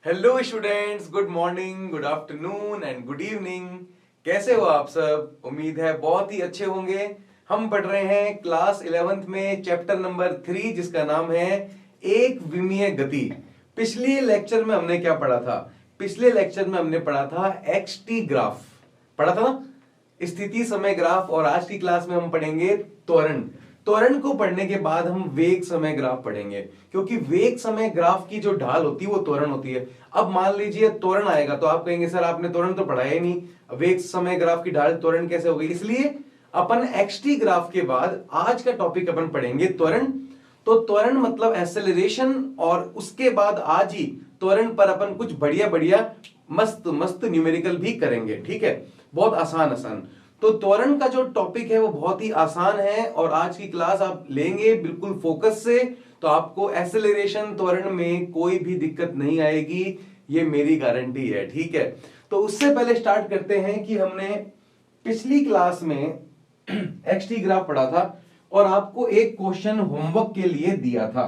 Hello students, good morning, good afternoon and good evening. कैसे हो आप सब? उम्मीद है बहुत ही अच्छे होंगे। हम पढ़ रहे हैं क्लास 11th में चैप्टर नंबर 3 जिसका नाम है एक विमीय गति। पिछले लेक्चर में हमने क्या पढ़ा था? पिछले लेक्चर में हमने पढ़ा था एक्सटी ग्राफ, पढ़ा था ना, स्थिति समय ग्राफ। और आज की क्लास में हम पढ़ेंगे त्वरण। त्वरण को पढ़ने के बाद हम वेग समय ग्राफ पढ़ेंगे, क्योंकि वेग समय ग्राफ की जो ढाल होती है वो त्वरण होती है। अब मान लीजिए त्वरण आएगा तो आप कहेंगे सर आपने त्वरण तो पढ़ाया ही नहीं, वेग समय ग्राफ की ढाल त्वरण कैसे हो गई? इसलिए अपन एक्सटी ग्राफ के बाद आज का टॉपिक अपन पढ़ेंगे त्वरण। तो त्वरण मतलब एक्सेलरेशन, और उसके बाद आज ही त्वरण पर अपन कुछ बढ़िया बढ़िया मस्त मस्त न्यूमेरिकल भी करेंगे। ठीक है, बहुत आसान आसान। तो त्वरण का जो टॉपिक है वो बहुत ही आसान है, और आज की क्लास आप लेंगे बिल्कुल फोकस से तो आपको एक्सेलरेशन त्वरण में कोई भी दिक्कत नहीं आएगी, ये मेरी गारंटी है। ठीक है, तो उससे पहले स्टार्ट करते हैं कि हमने पिछली क्लास में एक्सटी ग्राफ पढ़ा था और आपको एक क्वेश्चन होमवर्क के लिए दिया था।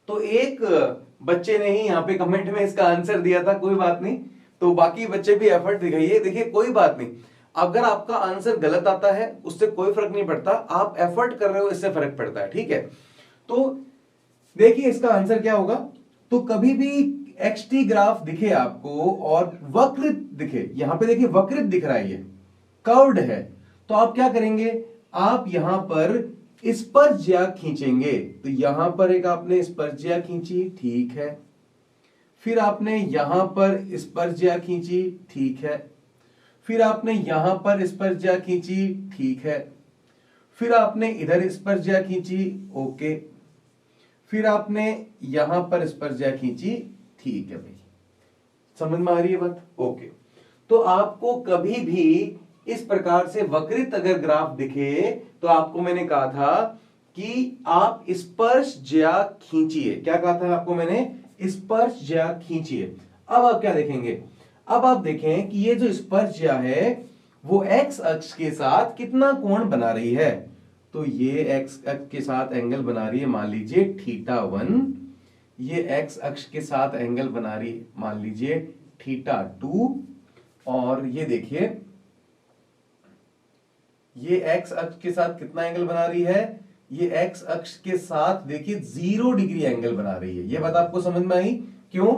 तो एक बच्चे ने ही यहाँ पे कमेंट में इसका आंसर दिया था, कोई बात नहीं, तो बाकी बच्चे भी एफर्ट दिखाइए। देखिए कोई बात नहीं, अगर आपका आंसर गलत आता है उससे कोई फर्क नहीं पड़ता, आप एफर्ट कर रहे हो इससे फर्क पड़ता है। ठीक है, तो देखिए इसका आंसर क्या होगा। तो कभी भी एक्सटी ग्राफ दिखे आपको और वक्र दिखे, यहां पे देखिए वक्र दिख रहा है, ये कर्व्ड है, तो आप क्या करेंगे, आप यहां पर स्पर्शज्या खींचेंगे। तो यहां पर एक आपने स्पर्शज्या खींची, ठीक है, फिर आपने यहां पर स्पर्शज्या खींची, ठीक है, फिर आपने यहां पर स्पर्शज्या खींची, ठीक है, फिर आपने इधर स्पर्शज्या खींची, ओके, फिर आपने यहां पर स्पर्शज्या खींची, ठीक है भाई, समझ में आ रही है बात? ओके। तो आपको कभी भी इस प्रकार से वक्रित अगर ग्राफ दिखे तो आपको मैंने कहा था कि आप स्पर्शज्या खींचिए। क्या कहा था आपको मैंने? स्पर्शज्या खींचिए। अब आप क्या देखेंगे? अब आप देखें कि ये जो स्पर्शज्या है वो एक्स अक्ष के साथ कितना कोण बना रही है। तो ये एक्स अक्ष के साथ एंगल बना रही है, मान लीजिए θ1। ये एक्स अक्ष के साथ एंगल बना रही है, मान लीजिए θ2। और ये देखिए ये एक्स अक्ष के साथ कितना एंगल बना रही है? ये एक्स अक्ष के साथ देखिए 0 डिग्री एंगल बना रही है। ये बात आपको समझ में आई? क्यों?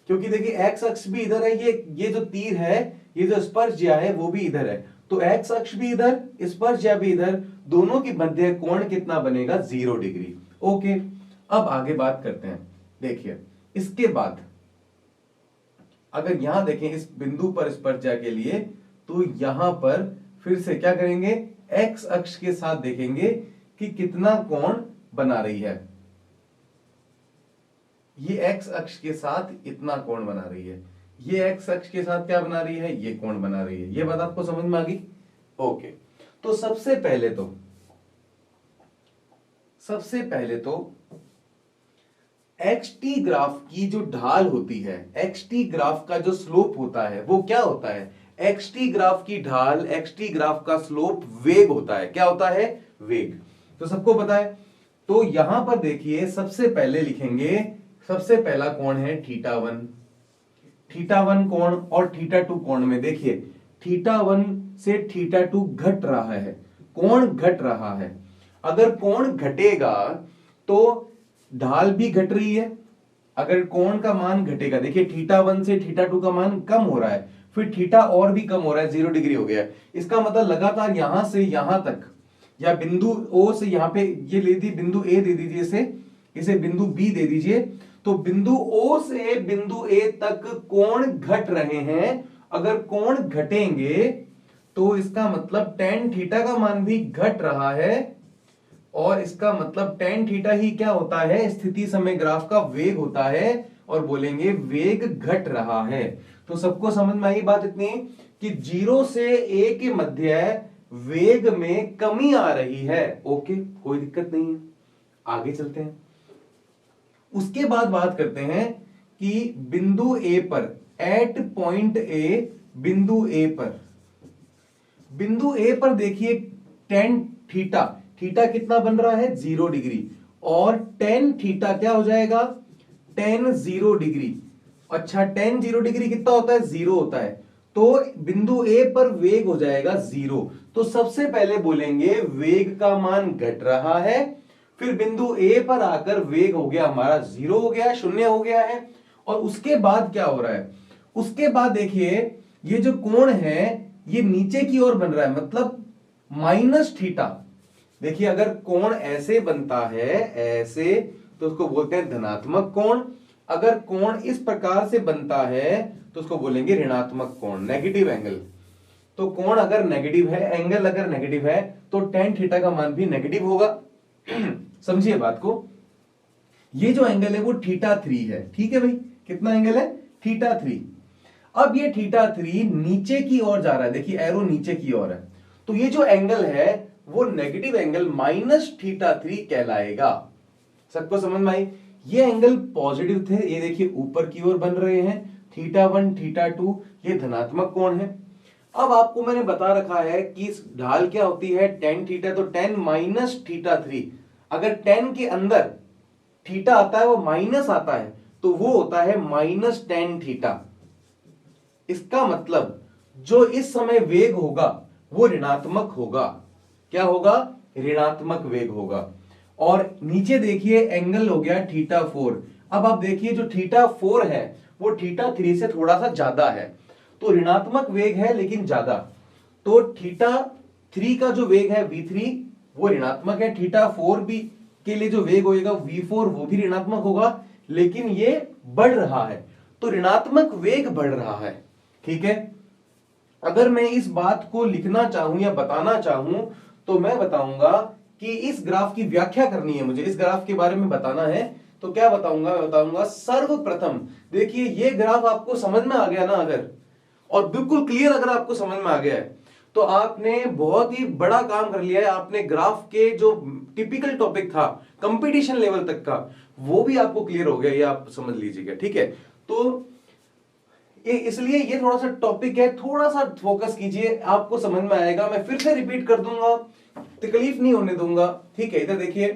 क्योंकि देखिए एक्स अक्ष भी इधर है, ये जो तीर है, ये जो स्पर्शज्या है वो भी इधर है, तो एक्स अक्ष भी इधर, स्पर्शज्या भी इधर, दोनों के मध्य कोण कितना बनेगा? 0 डिग्री। ओके, अब आगे बात करते हैं। देखिए इसके बाद अगर यहां देखें इस बिंदु पर स्पर्शज्या के लिए, तो यहां पर फिर से क्या करेंगे, एक्स अक्ष के साथ देखेंगे कि कितना कोण बना रही है। ये एक्स अक्ष के साथ इतना कोण बना रही है, ये एक्स अक्ष के साथ क्या बना रही है? ये कोण बना रही है। ये बात आपको समझ में आ गई? ओके, तो सबसे पहले तो एक्सटी ग्राफ की जो ढाल होती है, एक्सटी ग्राफ का जो स्लोप होता है वो क्या होता है? एक्सटी ग्राफ की ढाल, एक्सटी ग्राफ का स्लोप वेग होता है। क्या होता है? वेग। तो सबको पता है। तो यहां पर देखिए सबसे पहले लिखेंगे, सबसे पहला कोण है θ1। θ1 कोण और θ2 कोण में देखिए θ1 से θ2 घट रहा है, कोण घट रहा है। अगर कोण घटेगा तो ढाल भी घट रही है। अगर कोण का मान घटेगा, देखिए θ1 से θ2 का मान कम हो रहा है, फिर थीटा और भी कम हो रहा है, 0 डिग्री हो गया है। इसका मतलब लगातार यहां से यहां तक, या बिंदु O से यहां पे ये ले दी, बिंदु A दे दीजिए, इसे बिंदु B दे दीजिए, तो बिंदु O से बिंदु A तक कोण घट रहे हैं। अगर कोण घटेंगे तो इसका मतलब tan थीटा का मान भी घट रहा है, और इसका मतलब tan थीटा ही क्या होता है? स्थिति समय ग्राफ का वेग होता है, और बोलेंगे वेग घट रहा है। तो सबको समझ में आई बात इतनी कि 0 से A के मध्य वेग में कमी आ रही है। ओके, कोई दिक्कत नहीं है, आगे चलते हैं। उसके बाद बात करते हैं कि बिंदु A पर, एट पॉइंट A, बिंदु A पर देखिए tan थीटा, थीटा कितना बन रहा है? 0 डिग्री, और tan थीटा क्या हो जाएगा? tan 0 degree. अच्छा, tan 0 डिग्री कितना होता है? 0 होता है। तो बिंदु ए पर वेग हो जाएगा 0। तो सबसे पहले बोलेंगे वेग का मान घट रहा है, फिर बिंदु ए पर आकर वेग हो गया हमारा 0 हो गया, 0 हो गया है। और उसके बाद क्या हो रहा है? उसके बाद देखिए ये जो कोण है ये नीचे की ओर बन रहा है, मतलब माइनस थीटा। देखिए अगर कोण ऐसे बनता है, ऐसे, तो उसको बोलते हैं धनात्मक कोण। अगर कोण इस प्रकार से बनता है तो उसको बोलेंगे ऋणात्मक कोण, नेगेटिव एंगल। तो कोण अगर नेगेटिव है, एंगल अगर नेगेटिव है, तो tan थीटा का मान भी नेगेटिव होगा। समझिए बात को। ये जो एंगल है वो θ3 है, ठीक है भाई। कितना एंगल है? θ3। अब ये θ3 नीचे की ओर जा रहा है, देखिए एरो नीचे की ओर है, तो ये जो एंगल है वो नेगेटिव एंगल -θ3 कहलाएगा। सबको समझ में आई? ये एंगल पॉजिटिव थे, ये देखिए ऊपर की ओर बन रहे हैं, θ1 θ2, ये धनात्मक कोण है। अब आपको मैंने बता रखा है कि ढाल क्या होती है? tan थीटा, तो tan -θ3। अगर tan के अंदर थीटा आता है, वो माइनस आता है, तो वो होता है -tan थीटा। इसका मतलब जो इस समय वेग होगा वो ऋणात्मक होगा। क्या होगा? ऋणात्मक वेग होगा। और नीचे देखिए एंगल हो गया θ4। अब आप देखिए जो θ4 है वो θ3 से थोड़ा सा ज्यादा है, तो ऋणात्मक वेग है लेकिन ज्यादा। तो θ3 का जो वेग है v3 वो ऋणात्मक है, θ4 भी के लिए जो वेग होगा v4 वो भी ऋणात्मक होगा, लेकिन ये बढ़ रहा है, तो ऋणात्मक वेग बढ़ रहा है। ठीक है। अगर मैं इस बात को लिखना चाहूं या बताना चाहूं तो मैं बताऊंगा कि इस ग्राफ की व्याख्या करनी है, मुझे इस ग्राफ के बारे में बताना है, तो क्या बताऊंगा? मैं बताऊंगा सर्वप्रथम, देखिए ये ग्राफ आपको समझ में आ गया ना अगर, और बिल्कुल क्लियर अगर आपको समझ में आ गया है, तो आपने बहुत ही बड़ा काम कर लिया है। आपने ग्राफ के जो टिपिकल टॉपिक था कंपटीशन लेवल तक का, वो भी आपको क्लियर हो गया, ये आप समझ लीजिएगा। ठीक है, तो इसलिए ये थोड़ा सा टॉपिक है, थोड़ा सा फोकस कीजिए, आपको समझ में आएगा। मैं फिर से रिपीट कर दूंगा, तकलीफ नहीं होने दूंगा। ठीक है, इधर देखिए।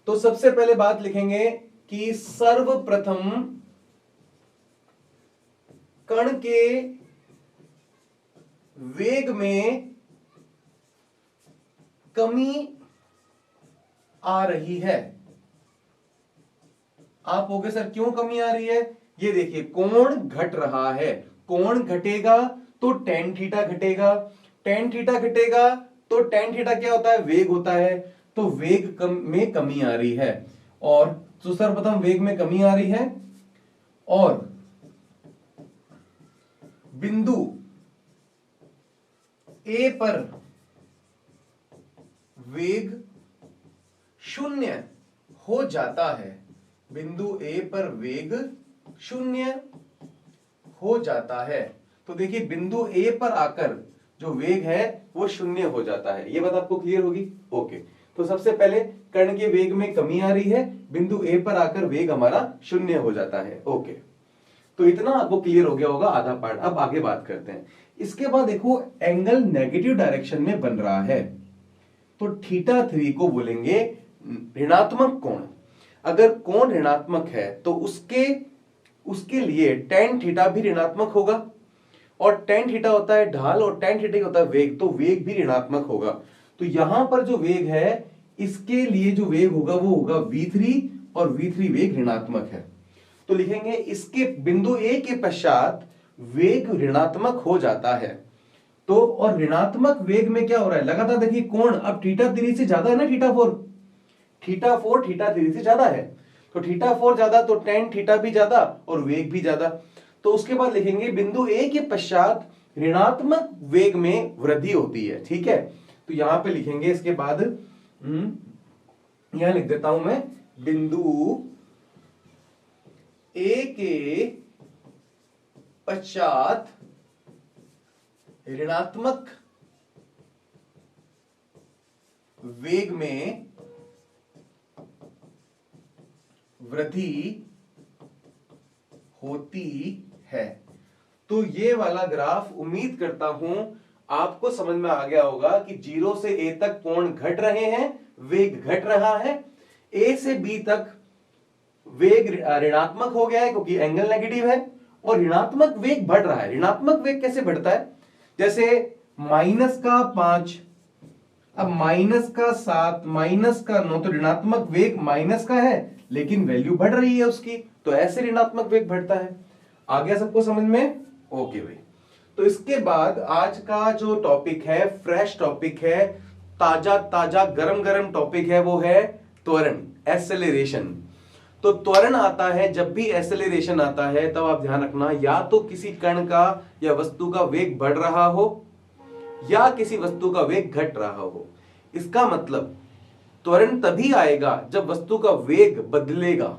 तो सबसे पहले बात लिखेंगे कि सर्वप्रथम कण के वेग में कमी आ रही है। आप होगे सर क्यों कमी आ रही है? ये देखिए कोण घट रहा है, कोण घटेगा तो tan थीटा घटेगा, tan थीटा घटेगा तो tan थीटा क्या होता है? वेग होता है। तो वेग में कमी आ रही है, और तो सर्वप्रथम वेग में कमी आ रही है, और बिंदु ए पर वेग 0 हो जाता है। बिंदु ए पर वेग 0 हो जाता है। तो देखिए बिंदु ए पर आकर जो वेग है वो 0 हो जाता है। ये बात आपको क्लियर होगी? ओके। तो सबसे पहले कण के वेग में कमी आ रही है, बिंदु ए पर आकर वेग हमारा 0 हो जाता है। ओके, तो इतना आपको क्लियर हो गया होगा, आधा पार्ट। अब आगे बात करते हैं। इसके बाद देखो एंगल नेगेटिव डायरेक्शन में बन रहा है, तो θ3 को बोलेंगे ऋणात्मक कोण। अगर कोण ऋणात्मक है तो उसके लिए tan थीटा भी ऋणात्मक होगा, और tan थीटा होता है ढाल और tan थीटा होता है वेग, तो वेग भी ऋणात्मक होगा। तो यहां पर जो वेग है इसके लिए जो वेग होगा वो होगा v3, और v3 वेग ऋणात्मक है। तो लिखेंगे इसके बिंदु ए के पश्चात वेग ऋणात्मक हो जाता है। तो और ऋणात्मक वेग में क्या हो रहा है? लगातार देखिए कोण अब θ3 से ज्यादा है ना, θ4 θ3 से ज्यादा है, तो θ4 ज्यादा तो tan थीटा भी ज्यादा और वेग भी ज्यादा। तो उसके बाद लिखेंगे बिंदु ए के पश्चात ऋणात्मक वेग में वृद्धि होती है। ठीक है, तो यहां पे लिखेंगे इसके बाद, यहां लिख देता हूं मैं, बिंदु ए के पश्चात ऋणात्मक वेग में वृद्धि होती है। तो ये वाला ग्राफ उम्मीद करता हूं आपको समझ में आ गया होगा कि 0 से a तक कोण घट रहे हैं, वेग घट रहा है, a से b तक वेग ऋणात्मक हो गया है क्योंकि एंगल नेगेटिव है, और ऋणात्मक वेग बढ़ रहा है। ऋणात्मक वेग कैसे बढ़ता है? जैसे -5, अब -7, -9, तो ऋणात्मक वेग माइनस का है लेकिन वैल्यू बढ़ रही है उसकी, तो ऐसे ऋणात्मक वेग बढ़ता है। आ गया सबको समझ में? ओके भाई। तो इसके बाद आज का जो टॉपिक है, फ्रेश टॉपिक है, ताजा ताजा गरम गरम टॉपिक है, वो है त्वरण, एक्सेलरेशन। तो त्वरण आता है, जब भी एक्सेलरेशन आता है तब आप ध्यान रखना, या तो किसी कण का या वस्तु का वेग बढ़ रहा हो या किसी वस्तु का वेग घट रहा हो। इसका मतलब त्वरण तभी आएगा जब वस्तु का वेग बदलेगा,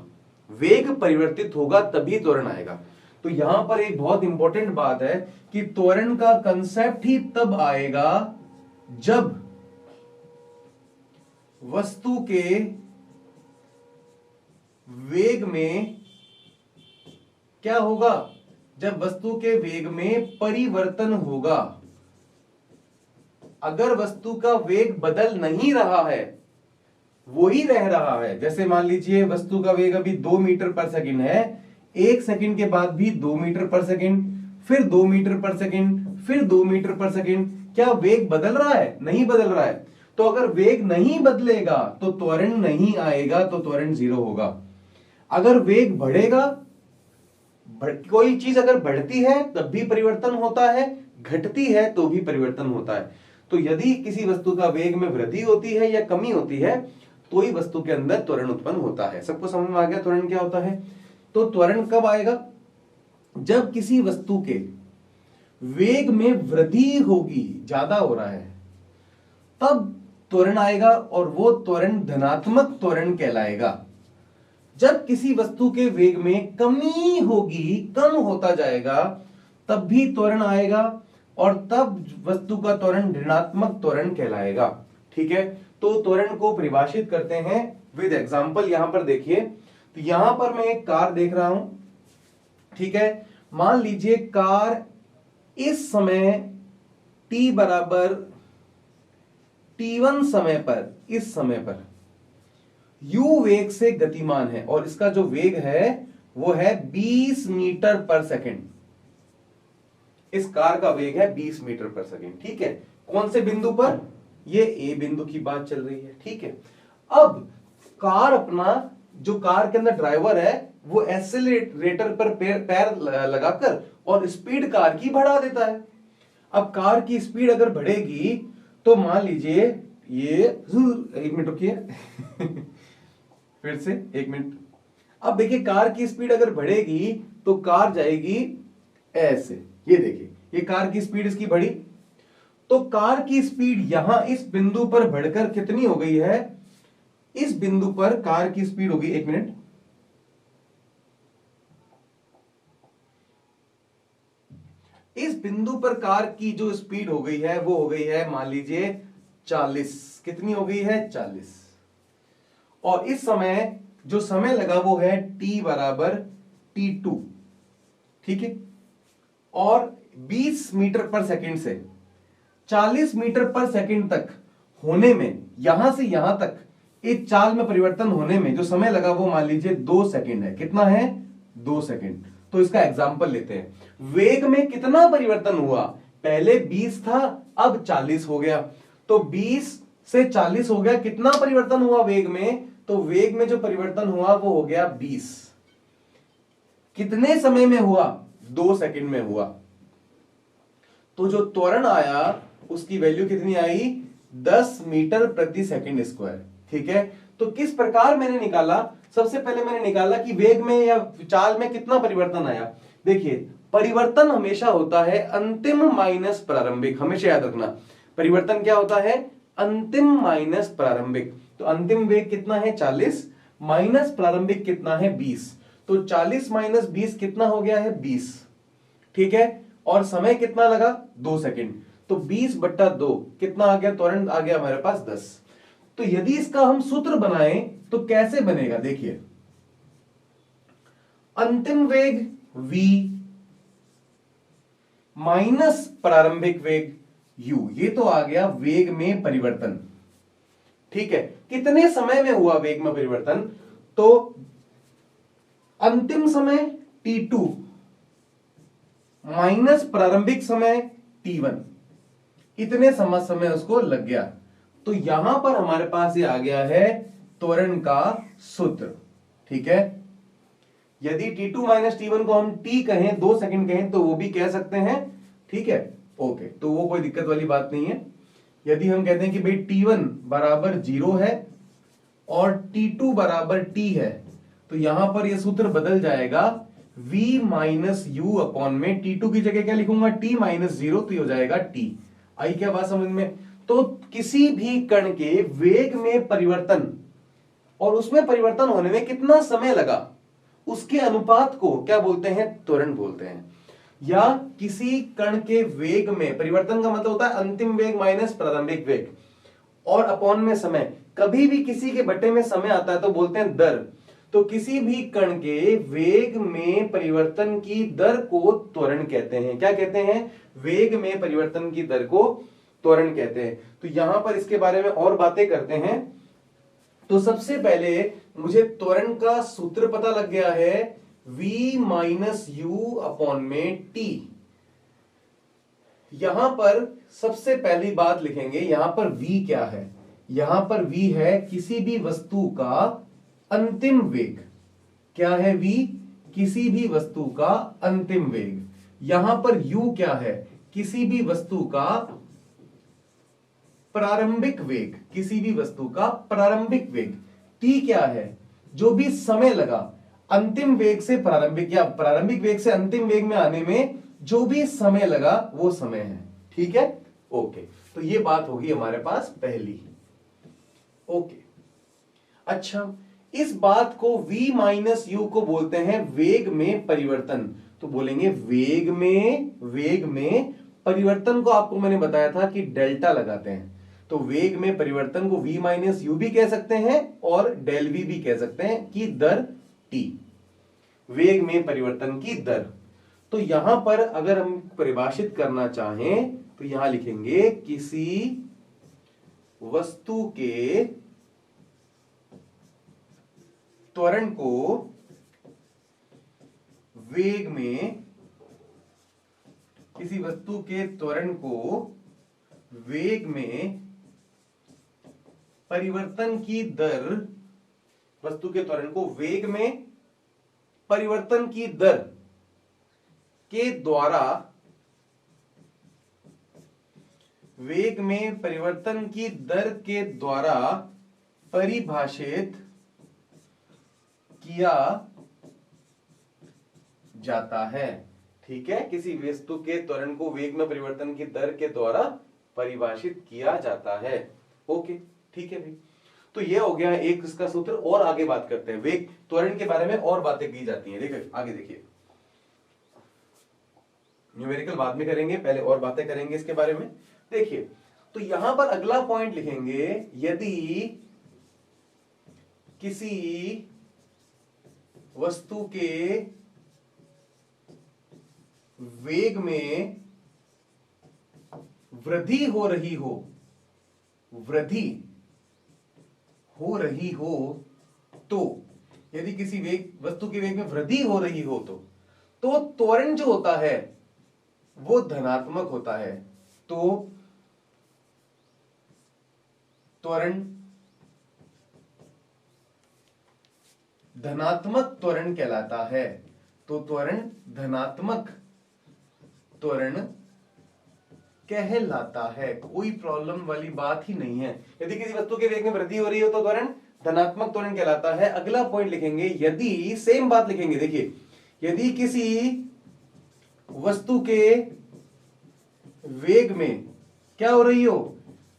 वेग परिवर्तित होगा, तभी त्वरण आएगा। तो यहां पर एक बहुत इंपॉर्टेंट बात है कि त्वरण का कंसेप्ट ही तब आएगा जब वस्तु के वेग में क्या होगा? जब वस्तु के वेग में परिवर्तन होगा। अगर वस्तु का वेग बदल नहीं रहा है, वो ही रह रहा है, जैसे मान लीजिए वस्तु का वेग अभी 2 मीटर पर सेकंड है, 1 सेकंड के बाद भी 2 मीटर पर सेकंड, फिर 2 मीटर पर सेकंड, फिर 2 मीटर पर सेकंड, क्या वेग बदल रहा है? नहीं बदल रहा है। तो अगर वेग नहीं बदलेगा तो त्वरण नहीं आएगा, तो त्वरण 0 होगा। अगर वेग बढ़ेगा, कोई चीज अगर बढ़ती है तब भी परिवर्तन होता है, घटती है तो भी परिवर्तन होता है। तो यदि किसी वस्तु का वेग में वृद्धि होती है या कमी होती है तो ही वस्तु के अंदर त्वरण उत्पन्न होता है। सबको समझ में आ गया त्वरण क्या होता है? तो त्वरण कब आएगा? जब किसी वस्तु के वेग में वृद्धि होगी, ज्यादा हो रहा है, तब त्वरण आएगा, और वो त्वरण धनात्मक त्वरण कहलाएगा। जब किसी वस्तु के वेग में कमी होगी, कम होता जाएगा, तब भी त्वरण आएगा, और तब वस्तु का त्वरण ऋणात्मक त्वरण कहलाएगा। ठीक है, तो त्वरण को परिभाषित करते हैं विद एग्जांपल। यहां पर देखिए, तो यहां पर मैं एक कार देख रहा हूं, ठीक है। मान लीजिए कार इस समय t बराबर t1 समय पर, इस समय पर u वेग से गतिमान है, और इसका जो वेग है वो है 20 मीटर पर सेकंड। इस कार का वेग है 20 मीटर पर सेकंड, ठीक है। कौन से बिंदु पर? ये ए बिंदु की बात चल रही है, ठीक है। अब कार अपना, जो कार के अंदर ड्राइवर है, वो एक्सेलरेटर पर पैर लगाकर और स्पीड कार की बढ़ा देता है। अब कार की स्पीड अगर बढ़ेगी तो मान लीजिए ये, एक मिनट रुकिए फिर से 1 मिनट। अब देखिए कार की स्पीड अगर बढ़ेगी तो कार जाएगी ऐसे, ये देखिए ये कार की स्पीड इसकी बढ़ी, तो कार की स्पीड यहां इस बिंदु पर बढ़कर कितनी हो गई है? इस बिंदु पर कार की स्पीड होगी, 1 मिनट, इस बिंदु पर कार की जो स्पीड हो गई है वो हो गई है मान लीजिए 40। कितनी हो गई है? 40। और इस समय जो समय लगा वो है t बराबर t2, ठीक है। और 20 मीटर पर सेकंड से 40 मीटर पर सेकंड तक होने में, यहां से यहां तक एक चाल में परिवर्तन होने में जो समय लगा वो मान लीजिए 2 सेकंड है। कितना है? 2 सेकंड। तो इसका एग्जांपल लेते हैं। वेग में कितना परिवर्तन हुआ? पहले 20 था, अब 40 हो गया। तो 20 से 40 हो गया, कितना परिवर्तन हुआ वेग में? तो वेग में जो परिवर्तन हुआ वो हो गया 20। कितने समय में हुआ? 2 सेकंड में हुआ। तो जो त्वरण आया उसकी वैल्यू कितनी आई? 10 मीटर प्रति सेकंड स्क्वायर, ठीक है। तो किस प्रकार मैंने निकाला? सबसे पहले मैंने निकाला कि वेग में या चाल में कितना परिवर्तन आया। देखिए परिवर्तन हमेशा होता है अंतिम माइनस प्रारंभिक, हमेशा याद रखना। परिवर्तन क्या होता है? अंतिम माइनस प्रारंभिक। तो अंतिम वेग कितना है? 40 माइनस प्रारंभिक कितना है? 20। तो 40 माइनस 20 कितना हो गया है? 20, ठीक है। और समय कितना लगा? 2 सेकंड। तो 20/2 कितना आ गया? त्वरण आ गया हमारे पास 10। तो यदि इसका हम सूत्र बनाएं तो कैसे बनेगा? देखिए अंतिम वेग v माइनस प्रारंभिक वेग u, ये तो आ गया वेग में परिवर्तन, ठीक है। कितने समय में हुआ वेग में परिवर्तन? तो अंतिम समय t2 माइनस प्रारंभिक समय t1, इतने समय उसको लग गया। तो यहां पर हमारे पास ये आ गया है त्वरण का सूत्र। ठीक है, यदि t2 माइनस t1 को हम t कहें, 2 सेकंड कहें, तो वो भी कह सकते हैं। ठीक है, ओके, तो वो कोई दिक्कत वाली बात नहीं है। यदि हम कहते हैं कि भाई t1 बराबर 0 है और t2 बराबर t है, तो यहां पर यह सूत्र बदल जाएगा v माइनस यू अपॉन में t2 की जगह क्या लिखूंगा, t माइनस 0, तो ये हो जाएगा t। आई क्या बात समझ में? तो किसी भी कण के वेग में परिवर्तन और उसमें परिवर्तन होने में कितना समय लगा, उसके अनुपात को क्या बोलते हैं, त्वरण बोलते हैं। या किसी कण के वेग में परिवर्तन का मतलब होता है अंतिम वेग माइनस प्रारंभिक वेग और अपॉन में समय। कभी भी किसी के बट्टे में समय आता है तो बोलते हैं दर। तो किसी भी कण के वेग में परिवर्तन की दर को त्वरण कहते हैं। क्या कहते हैं? वेग में परिवर्तन की दर को त्वरण कहते हैं। तो यहां पर इसके बारे में और बातें करते हैं। तो सबसे पहले मुझे त्वरण का सूत्र पता लग गया है, v माइनस यू अपॉन में t। यहां पर सबसे पहली बात लिखेंगे, यहां पर v क्या है? यहां पर v है किसी भी वस्तु का अंतिम वेग। क्या है v? किसी भी वस्तु का अंतिम वेग। यहां पर u क्या है? किसी भी वस्तु का प्रारंभिक वेग। किसी भी वस्तु का प्रारंभिक वेग। t क्या है? जो भी समय लगा अंतिम वेग से प्रारंभिक या प्रारंभिक वेग से अंतिम वेग में आने में जो भी समय लगा वो समय है। ठीक है, ओके, तो ये बात होगी हमारे पास पहली। ओके, अच्छा, इस बात को v माइनस यू को बोलते हैं वेग में परिवर्तन। तो बोलेंगे वेग में परिवर्तन को आपको मैंने बताया था कि डेल्टा लगाते हैं। तो वेग में परिवर्तन को v माइनस यू भी कह सकते हैं और डेल v भी कह सकते हैं कि दर t, वेग में परिवर्तन की दर। तो यहां पर अगर हम परिभाषित करना चाहें तो यहां लिखेंगे किसी वस्तु के त्वरण को वेग में, किसी वस्तु के त्वरण को वेग में परिवर्तन की दर, वस्तु के त्वरण को वेग में परिवर्तन की दर के द्वारा, वेग में परिवर्तन की दर के द्वारा परिभाषित किया जाता है। ठीक है, किसी वस्तु के त्वरण को वेग में परिवर्तन की दर के द्वारा परिभाषित किया जाता है। ओके, ठीक है भाई। तो ये हो गया एक इसका सूत्र। और आगे बात करते हैं, वेग त्वरण के बारे में और बातें की जाती हैं। देखिए आगे देखिए, न्यूमेरिकल बाद में करेंगे, पहले और बातें करेंगे इसके बारे में। देखिए, तो यहां पर अगला पॉइंट लिखेंगे, यदि किसी वस्तु के वेग में वृद्धि हो रही हो, वृद्धि हो रही हो, तो यदि किसी वस्तु के वेग में वृद्धि हो रही हो तो त्वरण जो होता है वो धनात्मक होता है। तो त्वरण धनात्मक त्वरण कहलाता है। तो त्वरण धनात्मक त्वरण कहलाता है। कोई प्रॉब्लम वाली बात ही नहीं है। यदि किसी वस्तु के वेग में वृद्धि हो रही हो तो त्वरण धनात्मक त्वरण कहलाता है। अगला पॉइंट लिखेंगे, यदि सेम बात लिखेंगे, देखिए, यदि किसी वस्तु के वेग में क्या हो रही हो,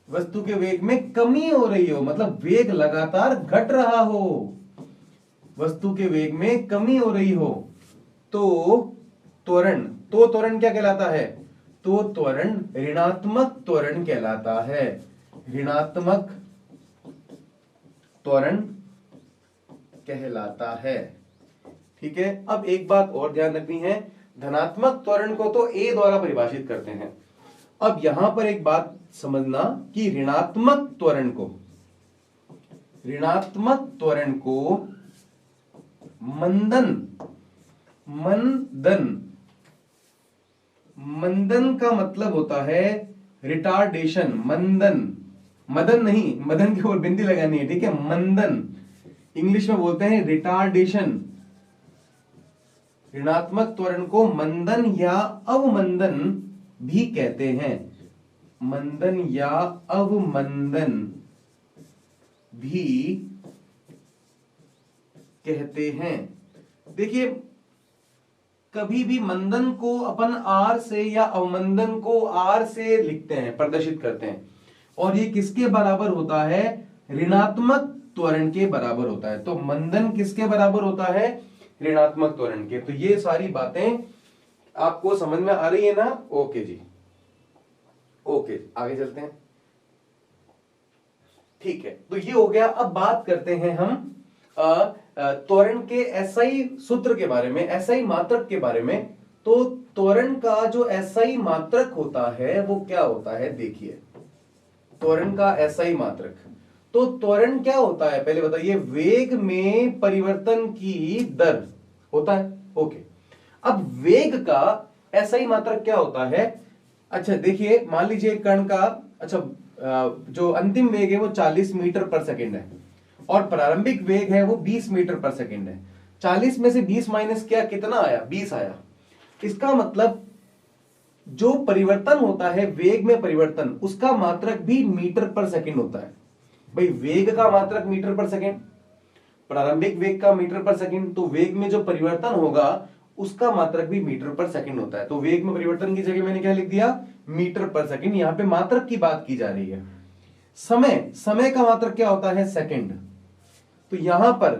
वस्तु के वेग में कमी हो रही हो, मतलब वेग लगातार घट रहा हो, वस्तु के वेग में कमी हो रही हो, तो त्वरण क्या कहलाता है? तो त्वरण ऋणात्मक त्वरण कहलाता है। ऋणात्मक त्वरण कहलाता है। ठीक है, अब एक बात और ध्यान रखनी है, धनात्मक त्वरण को तो a द्वारा परिभाषित करते हैं। अब यहां पर एक बात समझना कि ऋणात्मक त्वरण को मंदन, मंदन, मंदन का मतलब होता है रिटार्डेशन। मंदन, मदन नहीं, मदन के ऊपर बिंदी लगानी है, ठीक है। मंदन इंग्लिश में बोलते हैं रिटार्डेशन। ऋणात्मक त्वरण को मंदन या अवमंदन भी कहते हैं। मंदन या अवमंदन भी कहते हैं। देखिए, कभी भी मंदन को अपन आर से या अवमंदन को आर से लिखते हैं, प्रदर्शित करते हैं, और ये किसके बराबर होता है? ऋणात्मक त्वरण के बराबर होता है। तो मंदन किसके बराबर होता है? ऋणात्मक त्वरण के। तो ये सारी बातें आपको समझ में आ रही है ना? ओके जी, ओके, आगे चलते हैं। ठीक है, तो ये हो गया। अब बात करते हैं हम त्वरण के एसआई सूत्र के बारे में, एसआई मात्रक के बारे में। तो त्वरण का जो एसआई मात्रक होता है वो क्या होता है? देखिए, त्वरण का एसआई मात्रक। तो त्वरण क्या होता है पहले बताइए? वेग में परिवर्तन की दर होता है। ओके, अब वेग का एसआई मात्रक क्या होता है? अच्छा देखिए, मान लीजिए कण का, अच्छा जो अंतिम वेग है वो 40 मीटर पर सेकेंड है और प्रारंभिक वेग है वो 20 मीटर पर सेकेंड है। 40 में से 20 माइनस किया, कितना आया? 20 आया। इसका मतलब जो परिवर्तन होता है वेग में परिवर्तन, उसका मात्रक भी मीटर पर सेकेंड होता है। भाई, वेग का मात्रक मीटर पर सेकेंड, प्रारंभिक वेग का मीटर पर सेकेंड, तो वेग में जो परिवर्तन होगा उसका मात्रक भी मीटर पर सेकेंड होता है। तो वेग में परिवर्तन की जगह मैंने क्या लिख दिया? मीटर पर सेकेंड। यहां पे मात्रक की बात की जा रही है। समय, समय का मात्रक क्या होता है? सेकेंड। तो यहां पर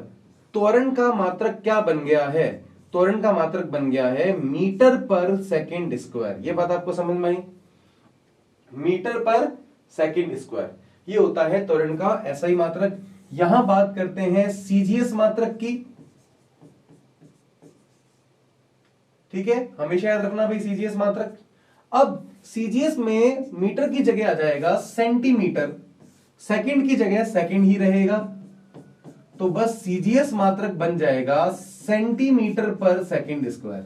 त्वरण का मात्रक क्या बन गया है? त्वरण का मात्रक बन गया है मीटर पर सेकेंड स्क्वायर। ये बात आपको समझ में आई? मीटर पर सेकेंड स्क्वायर, ये होता है त्वरण का एसआई मात्रक। यहां बात करते हैं सीजीएस मात्रक की। ठीक है, हमेशा याद रखना भाई सीजीएस मात्रक। अब सीजीएस में मीटर की जगह आ जाएगा सेंटीमीटर, सेकंड की जगह सेकंड ही रहेगा, तो बस सीजीएस मात्रक बन जाएगा सेंटीमीटर पर सेकंड स्क्वायर।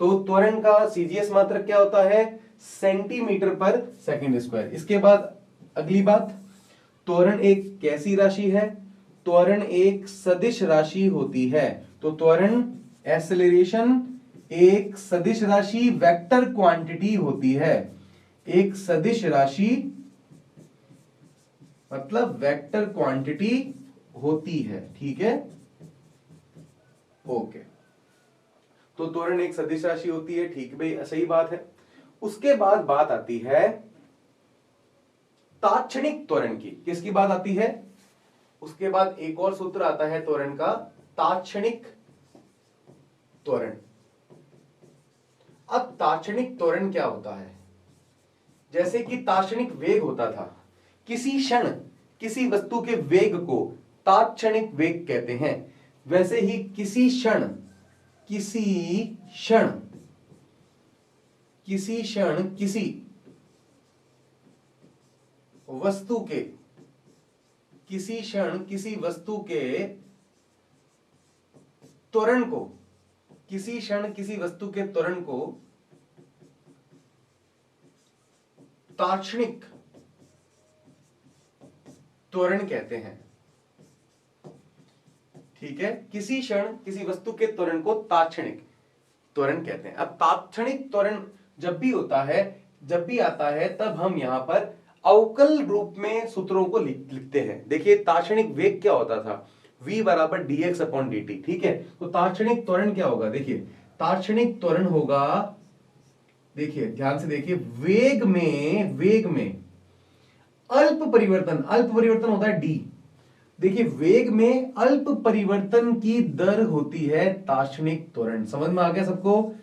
तो त्वरण का सीजीएस मात्रक क्या होता है? सेंटीमीटर पर सेकंड स्क्वायर। इसके बाद अगली बात, त्वरण एक कैसी राशि है? त्वरण एक सदिश राशि होती है। तो त्वरण, एक्सेलरेशन एक सदिश राशि, वेक्टर क्वांटिटी होती है। एक सदिश राशि मतलब वेक्टर क्वांटिटी होती है। ठीक है, ओके। तो त्वरण एक सदिश राशि होती है, ठीक भाई, सही बात है। उसके बाद बात आती है ताक्षणिक त्वरण की। किसकी बात आती है? उसके बाद एक और सूत्र आता है त्वरण का, ताक्षणिक त्वरण। अब ताक्षणिक त्वरण क्या होता है? जैसे कि ताक्षणिक वेग होता था, किसी क्षण किसी वस्तु के वेग को ताक्षणिक वेग कहते हैं, वैसे ही किसी क्षण किसी वस्तु के, किसी क्षण किसी वस्तु के त्वरण को, किसी क्षण किसी वस्तु के त्वरण को ताक्षणिक त्वरण कहते हैं। ठीक है, किसी क्षण किसी वस्तु के त्वरण को ताक्षणिक त्वरण कहते हैं। अब ताक्षणिक त्वरण जब भी होता है, जब भी आता है, तब हम यहां पर अवकल रूप में सूत्रों को लिखते हैं। देखिए, ताक्षणिक वेग क्या होता था? v बराबर dx अपॉन dt। ठीक है, तो ताक्षणिक त्वरण क्या होगा? देखिए, ताक्षणिक त्वरण होगा, देखिए ध्यान से देखिए, वेग में अल्प परिवर्तन, अल्प परिवर्तन होता है d। देखिए, वेग में अल्प परिवर्तन की दर होती है ताक्षणिक त्वरण। समझ में आ गया सबको?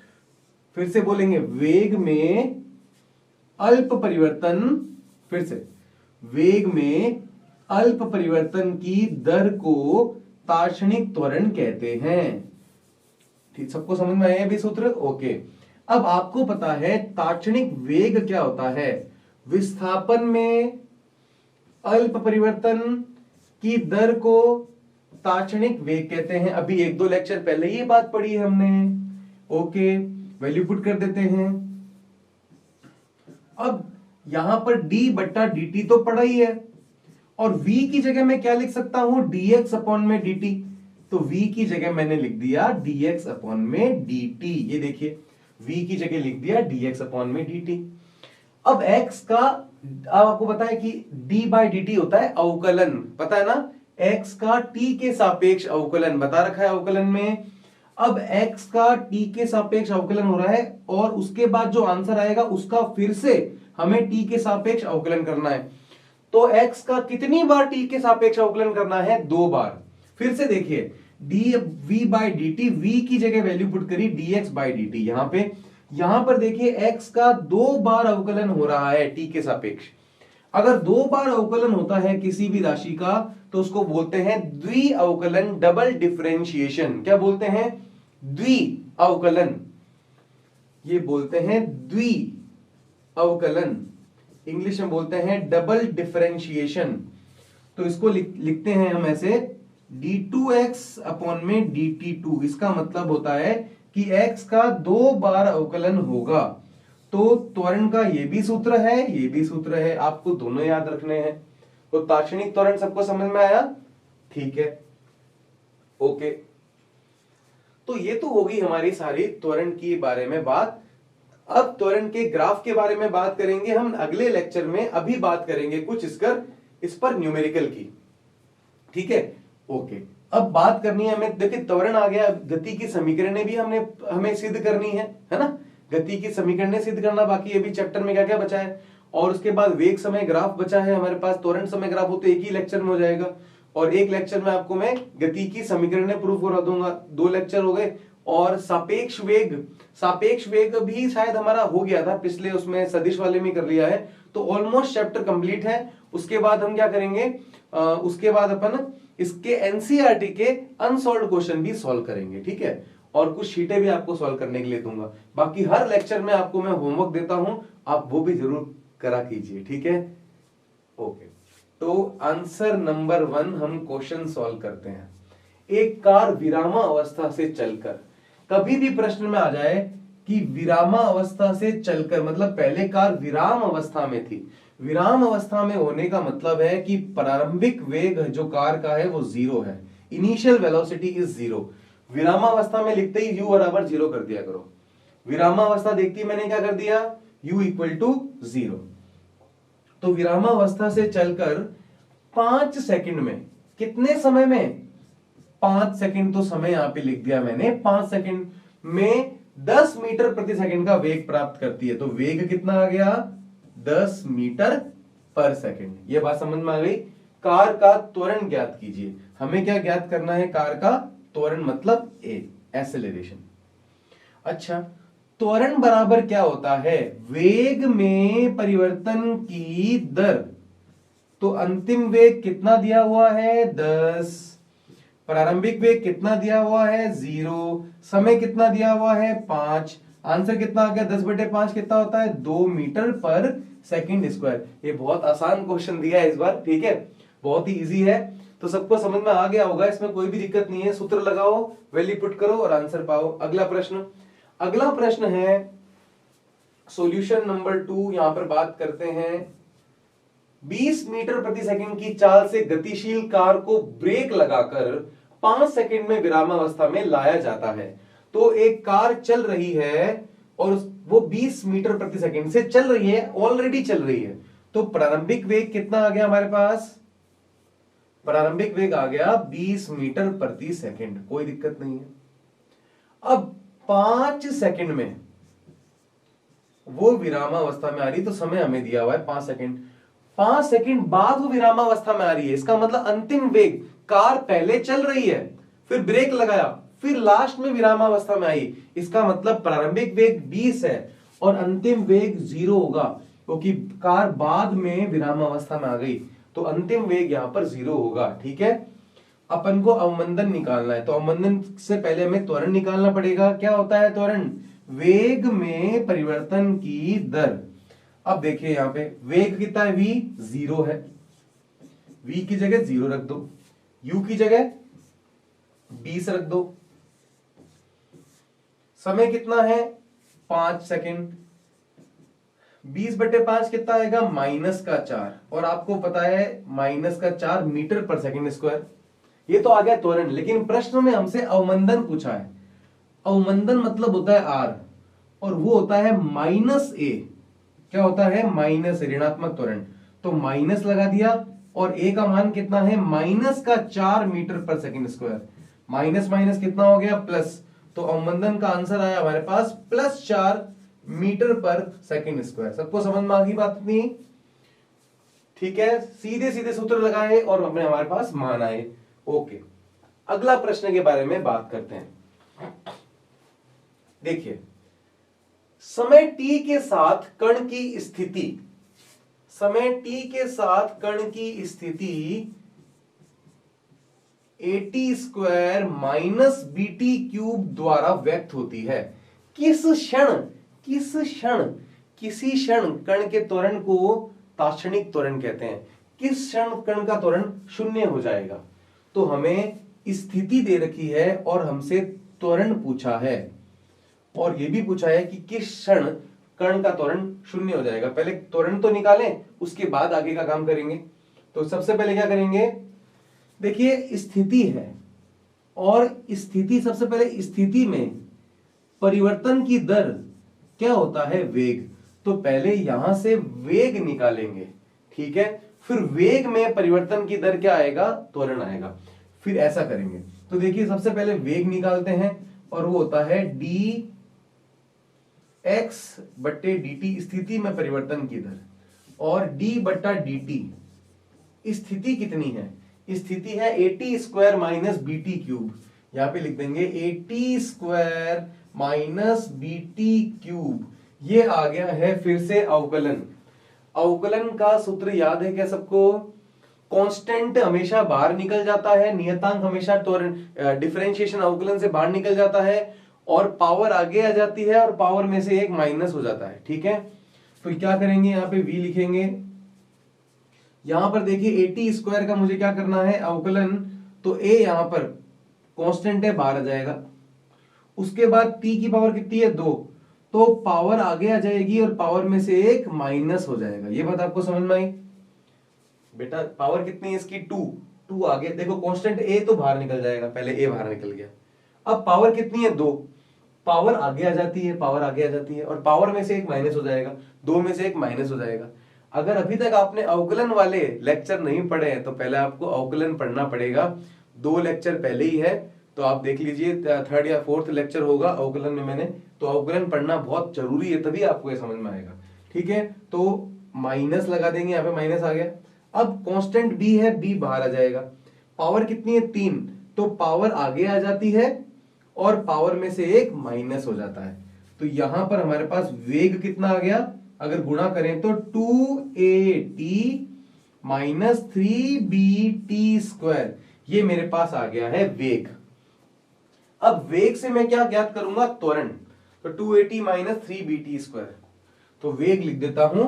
फिर से बोलेंगे, वेग में अल्प परिवर्तन, फिर से, वेग में अल्प परिवर्तन की दर को ताक्षणिक त्वरण कहते हैं। ठीक, सबको समझ में आया भी सूत्र? ओके। अब आपको पता है ताक्षणिक वेग क्या होता है? विस्थापन में अल्प परिवर्तन की दर को ताक्षणिक वेग कहते हैं। अभी एक दो लेक्चर पहले ये बात पढ़ी है हमने। ओके, वैल्यू पुट कर देते हैं। अब यहां पर d बट्टा dt तो पढ़ा ही है, और v की जगह मैं क्या लिख सकता हूं, dx अपॉन में dt। तो v की जगह मैंने लिख दिया dx अपॉन में dt। ये देखिए v की जगह लिख दिया dx अपॉन में dt। अब x का, अब आपको पता है कि d बाई dt होता है अवकलन, पता है ना, x का t के सापेक्ष अवकलन बता रखा है अवकलन में। अब x का t के सापेक्ष अवकलन हो रहा है, और उसके बाद जो आंसर आएगा उसका फिर से हमें t के सापेक्ष अवकलन करना है। तो x का कितनी बार t के सापेक्ष अवकलन करना है, 2 बार। फिर से देखिए dv बाई dt, v की जगह वैल्यू पुट करी dx बाई dt। यहां पर देखिए x का 2 बार अवकलन हो रहा है t के सापेक्ष। अगर 2 बार अवकलन होता है किसी भी राशि का तो उसको बोलते हैं द्वि अवकलन, डबल डिफरेंशिएशन। क्या बोलते हैं, द्वि अवकलन। ये बोलते हैं द्वि अवकलन, इंग्लिश में बोलते हैं डबल डिफरेंशिएशन। तो इसको लिखते हैं हम ऐसे d2x अपॉन में dt2। इसका मतलब होता है कि x का 2 बार अवकलन होगा। तो त्वरण का ये भी सूत्र है, ये भी सूत्र है, आपको दोनों याद रखने हैं। तो ताक्षणिक त्वरण सबको समझ में आया, ठीक है, ओके। तो ये तो होगी हमारी सारी त्वरण के बारे में बात। अब त्वरण के ग्राफ के बारे में बात करेंगे हम अगले लेक्चर में। अभी बात करेंगे कुछ इस पर न्यूमेरिकल की, ठीक है, ओके। अब बात करनी है हमें, देखिए त्वरण आ गया, गति की समीकरणें भी हमें सिद्ध करनी है ना। गति की समीकरणें सिद्ध करना बाकी अभी चैप्टर में क्या क्या बचा है, और उसके बाद वेग समय ग्राफ बचा है हमारे पास। त्वरण समय ग्राफ हो तो एक ही लेक्चर में हो जाएगा, और एक लेक्चर में आपको मैं गति की समीकरणें प्रूफ करा दूंगा। 2 लेक्चर हो गए। और सापेक्ष वेग भी शायद हमारा हो गया था पिछले, उसमें सदिश वाले में कर लिया है। तो ऑलमोस्ट चैप्टर कंप्लीट है। उसके बाद हम क्या करेंगे, उसके बाद अपन इसके एनसीईआरटी के अनसॉल्व्ड क्वेश्चन भी सॉल्व करेंगे, ठीक है, और कुछ शीटें भी आपको सॉल्व करने के लिए दूंगा। बाकी हर लेक्चर में आपको मैं होमवर्क देता हूं, आप वो भी जरूर करा कीजिए, ठीक है, ओके। तो आंसर नंबर 1 हम क्वेश्चन सॉल्व करते हैं। एक कार विरामावस्था से चलकर, कभी भी प्रश्न में आ जाए कि विरामावस्था से चलकर, मतलब पहले कार विराम अवस्था में थी। विराम अवस्था में होने का मतलब है कि प्रारंभिक वेग जो कार का है वो 0 है, इनिशियल वेलोसिटी इज 0। विरामावस्था में लिखते ही u बराबर 0 कर दिया करो। विरामावस्था देखती मैंने क्या कर दिया, u इक्वल टू 0। तो विरामावस्था से चलकर 5 सेकंड में, कितने समय में, 5 सेकंड, तो समय यहां पे लिख दिया मैंने, 5 सेकंड में 10 मीटर प्रति सेकंड का वेग प्राप्त करती है। तो वेग कितना आ गया, 10 मीटर पर सेकंड। ये बात समझ में आ गई। कार का त्वरण ज्ञात कीजिए। हमें क्या ज्ञात करना है, कार का त्वरण मतलब एक्सेलरेशन। अच्छा, त्वरण बराबर क्या होता है, वेग में परिवर्तन की दर। तो अंतिम वेग कितना दिया हुआ है, 10, प्रारंभिक वेग कितना दिया हुआ है, 0, समय कितना दिया हुआ है, 5। आंसर कितना आ गया, 10/5 कितना होता है, 2 मीटर पर सेकंड स्क्वायर। ये बहुत आसान क्वेश्चन दिया है इस बार, ठीक है, बहुत ही इजी है। तो सबको समझ में आ गया होगा, इसमें कोई भी दिक्कत नहीं है। सूत्र लगाओ, वैल्यू पुट करो और आंसर पाओ। अगला प्रश्न है सॉल्यूशन नंबर 2। यहां पर बात करते हैं 20 मीटर प्रति सेकंड की चाल से गतिशील कार को ब्रेक लगाकर 5 सेकंड में विरामावस्था में लाया जाता है। तो एक कार चल रही है और वो 20 मीटर प्रति सेकंड से चल रही है, ऑलरेडी चल रही है। तो प्रारंभिक वेग कितना आ गया हमारे पास, प्रारंभिक वेग आ गया 20 मीटर प्रति सेकंड, कोई दिक्कत नहीं है। अब 5 सेकंड में वो विरामावस्था में आ रही, तो समय हमें दिया हुआ है 5 सेकंड। 5 सेकंड बाद वो विरामावस्था में आ रही है, इसका मतलब अंतिम वेग, कार पहले चल रही है, फिर ब्रेक लगाया, फिर लास्ट में विरामावस्था में आई। इसका मतलब प्रारंभिक वेग 20 है और अंतिम वेग 0 होगा, क्योंकि कार बाद में विरामावस्था में आ गई। तो अंतिम वेग यहां पर 0 होगा, ठीक है। अपन को अवमंदन निकालना है, तो अवमंदन से पहले हमें त्वरण निकालना पड़ेगा। क्या होता है त्वरण, वेग में परिवर्तन की दर। अब देखिए यहां पे वेग कितना है, v 0 है, v की जगह 0 रख दो, u की जगह 20 रख दो। समय कितना है 5 सेकंड। 20/5 कितना आएगा -4, और आपको पता है -4 मीटर पर सेकंड स्क्वायर। ये तो आ गया त्वरण, लेकिन प्रश्न में हमसे अवमंदन पूछा है। अवमंदन मतलब होता है आर, और वो होता है -a। क्या होता है माइनस, ऋणात्मक त्वरण। तो माइनस लगा दिया, और a का मान कितना है -4 मीटर पर सेकंड स्क्वायर। माइनस माइनस कितना हो गया प्लस, तो अवमंदन का आंसर आया हमारे पास +4 मीटर पर सेकंड स्क्वायर। सबको समझ में आ गई बात नहीं? ठीक है, सीधे सीधे सूत्र लगाए और अपने हमारे पास मान आए। ओके, अगला प्रश्न के बारे में बात करते हैं। देखिए, समय t के साथ कण की स्थिति, समय t के साथ कण की स्थिति AT² माइनस BT³ द्वारा व्यक्त होती है। किसी क्षण कण के त्वरण को ताक्षणिक त्वरण कहते हैं। किस क्षण कण का त्वरण शून्य हो जाएगा? तो हमें स्थिति दे रखी है और हमसे त्वरण पूछा है, और यह भी पूछा है कि किस क्षण कण का त्वरण शून्य हो जाएगा। पहले त्वरण तो निकालें, उसके बाद आगे का काम करेंगे। तो सबसे पहले क्या करेंगे, देखिए स्थिति है, और स्थिति, सबसे पहले स्थिति में परिवर्तन की दर क्या होता है वेग। तो पहले यहां से वेग निकालेंगे, ठीक है, फिर वेग में परिवर्तन की दर क्या आएगा, त्वरण आएगा, फिर ऐसा करेंगे। तो देखिए सबसे पहले वेग निकालते हैं, और वो होता है dx/dt, स्थिति में परिवर्तन की दर, और d/dt स्थिति कितनी है, स्थिति है AT² माइनस BT³। यहां पे लिख देंगे AT² माइनस BT³। ये आ गया है फिर से अवकलन। अवकलन का सूत्र याद है क्या सबको? कांस्टेंट हमेशा बाहर निकल जाता है, नियतांक हमेशा डिफरेंशिएशन अवकलन से बाहर निकल जाता है, और पावर आगे आ जाती है, और पावर में से एक माइनस हो जाता है, ठीक है। तो क्या करेंगे, यहाँ पे v लिखेंगे। यहां पर देखिए AT² का मुझे क्या करना है, अवकलन, तो a यहां पर कांस्टेंट है, बाहर आ जाएगा। उसके बाद t की पावर कितनी है 2, तो पावर आगे आ जाएगी, और पावर में से एक माइनस हो जाएगा। ये बात आपको समझ में आई? बेटा पावर कितनी है इसकी 2 आगे देखो, कांस्टेंट a तो बाहर निकल जाएगा, पहले a बाहर निकल गया। अब पावर कितनी है 2, पावर आगे आ जाती है, पावर आगे आ जाती है, और पावर में से एक माइनस हो जाएगा, 2 में से एक माइनस हो जाएगा। अगर अभी तक आपने अवकलन वाले लेक्चर नहीं पढ़े हैं, तो पहले आपको अवकलन पढ़ना पड़ेगा। 2 लेक्चर पहले ही है, तो आप देख लीजिए, 3rd या 4th लेक्चर होगा अवकलन में मैंने, तो अवकलन पढ़ना बहुत जरूरी है, तभी आपको ये समझ में आएगा, ठीक है। तो माइनस लगा देंगे, यहाँ पे माइनस आ गया। अब कांस्टेंट b है, b बाहर आ जाएगा। पावर कितनी है 3, तो पावर आगे आ जाती है, और पावर में से एक माइनस हो जाता है। तो यहां पर हमारे पास वेग कितना आ गया, अगर गुणा करें तो 2AT माइनस 3BT², ये मेरे पास आ गया है वेग। अब वेग से मैं क्या ज्ञात करूंगा, त्वरण। तो 2AT माइनस 3BT², तो वेग लिख देता हूं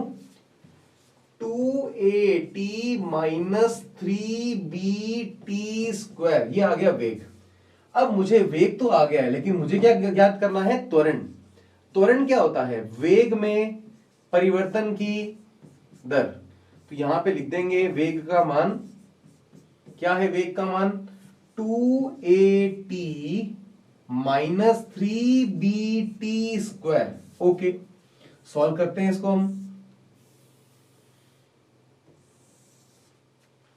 2AT माइनस 3BT², ये आ गया वेग। अब मुझे वेग तो आ गया है, लेकिन मुझे क्या ज्ञात करना है, त्वरण। त्वरण क्या होता है, वेग में परिवर्तन की दर। तो यहां पे लिख देंगे वेग का मान, क्या है वेग का मान, 2AT minus 3BT²। Okay, solve करते हैं इसको हम।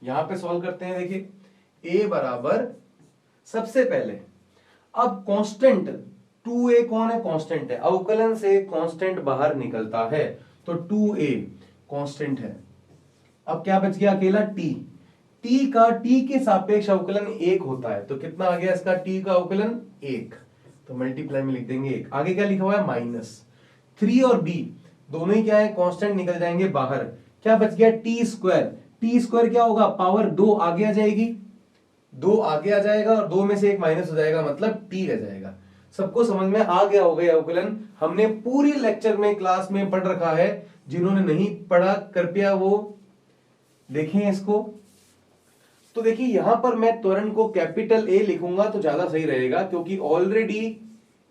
यहां पे सॉल्व करते हैं, देखिए a बराबर, सबसे पहले अब कांस्टेंट 2a कौन है, कांस्टेंट है, अवकलन से कांस्टेंट बाहर निकलता है, तो 2a कांस्टेंट है। अब क्या बच गया, अकेला t। t के सापेक्ष अवकलन 1 होता है, तो कितना आ गया इसका t का अवकलन 1, तो मल्टीप्लाई में लिख देंगे 1। आगे क्या लिखा हुआ है, माइनस 3 और b दोनों ही क्या है, कांस्टेंट निकल जाएंगे बाहर। क्या बच गया, t² क्या होगा, पावर 2 आगे आ जाएगी, 2 आगे आ जाएगा, और 2 में से एक माइनस हो जाएगा, मतलब t रह जाएगा। सबको समझ में आ गया होगा अवकलन। हमने पूरी लेक्चर में, क्लास में पढ़ रखा है। जिन्होंने नहीं पढ़ा कृपया वो देखें इसको। तो देखिए यहां पर मैं त्वरण को कैपिटल ए लिखूंगा तो ज्यादा सही रहेगा, क्योंकि ऑलरेडी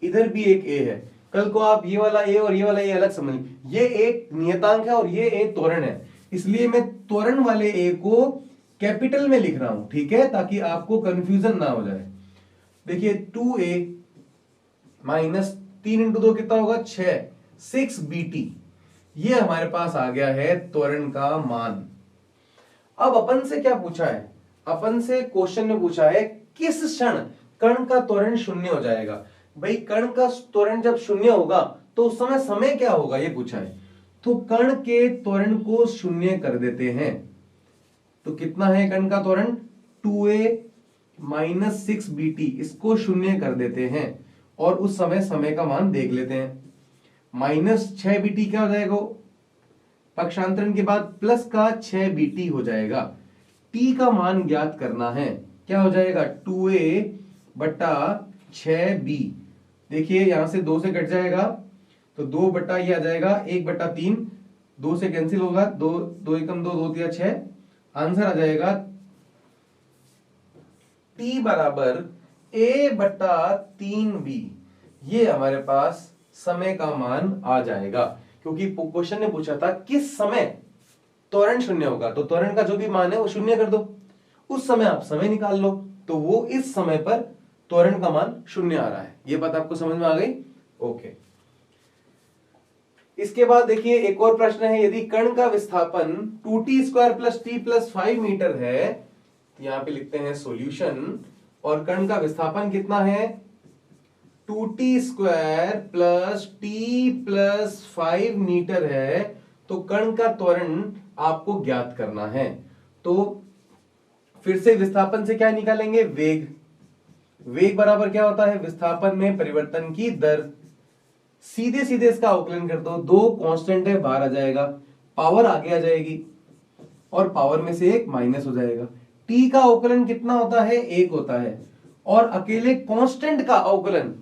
इधर भी एक ए है। कल को आप ये वाला ए और ये वाला ए अलग समझ, ये एक नियतांक है और ये ए त्वरण है, इसलिए मैं त्वरण वाले ए को कैपिटल में लिख रहा हूं, ठीक है, ताकि आपको कंफ्यूजन ना हो जाए। देखिए 2a माइनस 3 इंटू 2 कितना होगा 6, 6bt, ये हमारे पास आ गया है त्वरण का मान। अब अपन से क्या पूछा है, अपन से क्वेश्चन में पूछा है किस क्षण कण का त्वरण शून्य हो जाएगा। भाई कण का त्वरण जब शून्य होगा तो उस समय समय क्या होगा ये पूछा है। तो कण के त्वरण को शून्य कर देते हैं, तो कितना है कण का त्वरण 2a माइनस 6bt, इसको शून्य कर देते हैं और उस समय समय का मान देख लेते हैं। माइनस 6bt क्या हो जाएगा, पक्षांतरण के बाद प्लस का 6bt हो जाएगा। t का मान ज्ञात करना है, क्या हो जाएगा 2a बटा 6b। देखिए यहां से 2 से कट जाएगा तो 2 बटा ये आ जाएगा 1 बटा 3, 2 से कैंसिल होगा, 2 2 एकम 2, 2 तिया 6, आंसर आ जाएगा t बराबर a बटा 3b। ये हमारे पास समय का मान आ जाएगा, क्योंकि क्वेश्चन ने पूछा था किस समय त्वरण शून्य होगा, तो त्वरण का जो भी मान है वो शून्य कर दो, उस समय आप समय निकाल लो, तो वो इस समय पर त्वरण का मान शून्य आ रहा है। ये बात आपको समझ में आ गई, ओके। इसके बाद देखिए एक और प्रश्न है, यदि कण का विस्थापन 2t² plus t plus 5 metre है, यहां पे लिखते हैं सॉल्यूशन, और कण का विस्थापन कितना है 2t² plus t plus 5 metre है, तो कण का त्वरण आपको ज्ञात करना है। तो फिर से विस्थापन से क्या निकालेंगे, वेग। वेग बराबर क्या होता है, विस्थापन में परिवर्तन की दर। सीधे सीधे इसका अवकलन कर दो, 2 कांस्टेंट है बाहर आ जाएगा, पावर आगे आ जाएगी और पावर में से एक माइनस हो जाएगा। t का अवकलन कितना होता है 1 होता है, और अकेले कांस्टेंट का अवकलन,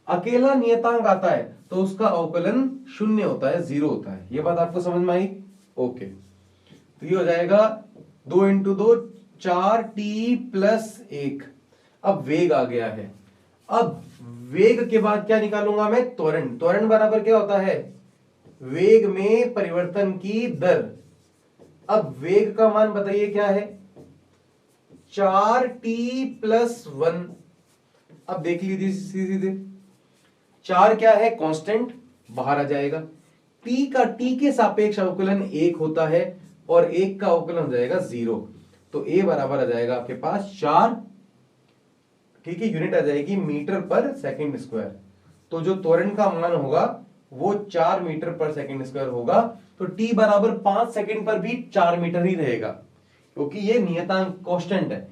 अकेला नियतांक आता है तो उसका अवकलन 0 होता है, 0 होता है। ये बात आपको समझ में आई, ओके। तो ये हो जाएगा 2 इंटू 2 4t प्लस 1। अब वेग आ गया है, अब वेग के बाद क्या निकालूंगा मैं, त्वरण। त्वरण बराबर क्या होता है, वेग में परिवर्तन की दर। अब वेग का मान बताइए क्या है, 4t प्लस 1। अब देख लीजिए सीधे, 4 क्या है कांस्टेंट, बाहर आ जाएगा। t के सापेक्ष अवकलन 1 होता है और 1 का अवकलन हो जाएगा 0, तो a बराबर आ जाएगा आपके पास 4, ठीक है, यूनिट आ जाएगी मीटर पर सेकंड स्क्वायर। तो जो त्वरण का मान होगा वो 4 मीटर पर सेकंड स्क्वायर होगा। तो t बराबर 5 सेकंड पर भी 4 मीटर ही रहेगा, क्योंकि ये नियतांक कांस्टेंट है,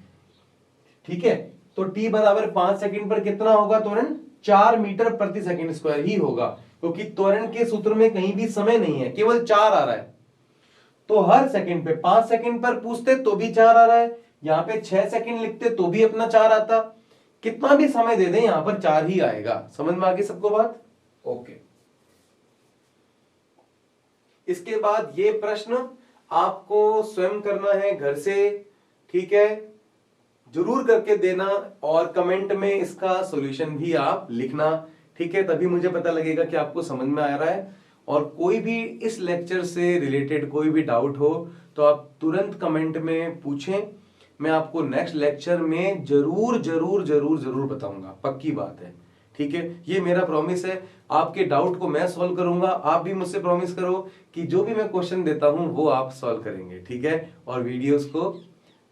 ठीक है। तो t बराबर 5 सेकंड पर कितना होगा त्वरण, 4 मीटर प्रति सेकंड स्क्वायर ही होगा, क्योंकि त्वरण के सूत्र में कहीं भी समय नहीं है, केवल 4 आ रहा है। तो हर सेकंड पे 5 सेकंड पर पूछते तो भी 4 आ रहा है, यहां पे 6 सेकंड लिखते तो भी अपना 4 आता, कितना भी समय दे दें यहां पर 4 ही आएगा। समझ में आ गई सबको बात, ओके। इसके बाद ये प्रश्न आपको स्वयं करना है घर से, ठीक है, जरूर करके देना, और कमेंट में इसका सॉल्यूशन भी आप लिखना, ठीक है, तभी मुझे पता लगेगा कि आपको समझ में आ रहा है। और कोई भी इस लेक्चर से रिलेटेड कोई भी डाउट हो तो आप तुरंत कमेंट में पूछें, मैं आपको नेक्स्ट लेक्चर में जरूर जरूर जरूर जरूर बताऊंगा, पक्की बात है, ठीक है। ये मेरा प्रॉमिस है, आपके डाउट को मैं सॉल्व करूंगा, आप भी मुझसे प्रॉमिस करो कि जो भी मैं क्वेश्चन देता हूं वो आप सॉल्व करेंगे, ठीक है, और वीडियोस को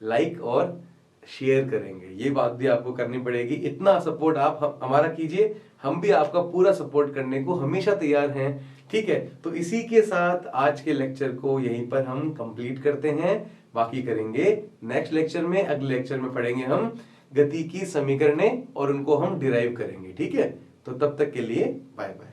लाइक और शेयर करेंगे, ये बात भी आपको करनी पड़ेगी। इतना सपोर्ट आप हमारा कीजिए, हम भी आपका पूरा सपोर्ट करने को हमेशा तैयार हैं, ठीक है। तो इसी के साथ आज के लेक्चर को यहीं पर हम कंप्लीट करते हैं, बाकी करेंगे नेक्स्ट लेक्चर में। अगले लेक्चर में पढ़ेंगे हम गति की समीकरणें और उनको हम डिराइव करेंगे, ठीक है। तो तब तक के लिए बाय बाय।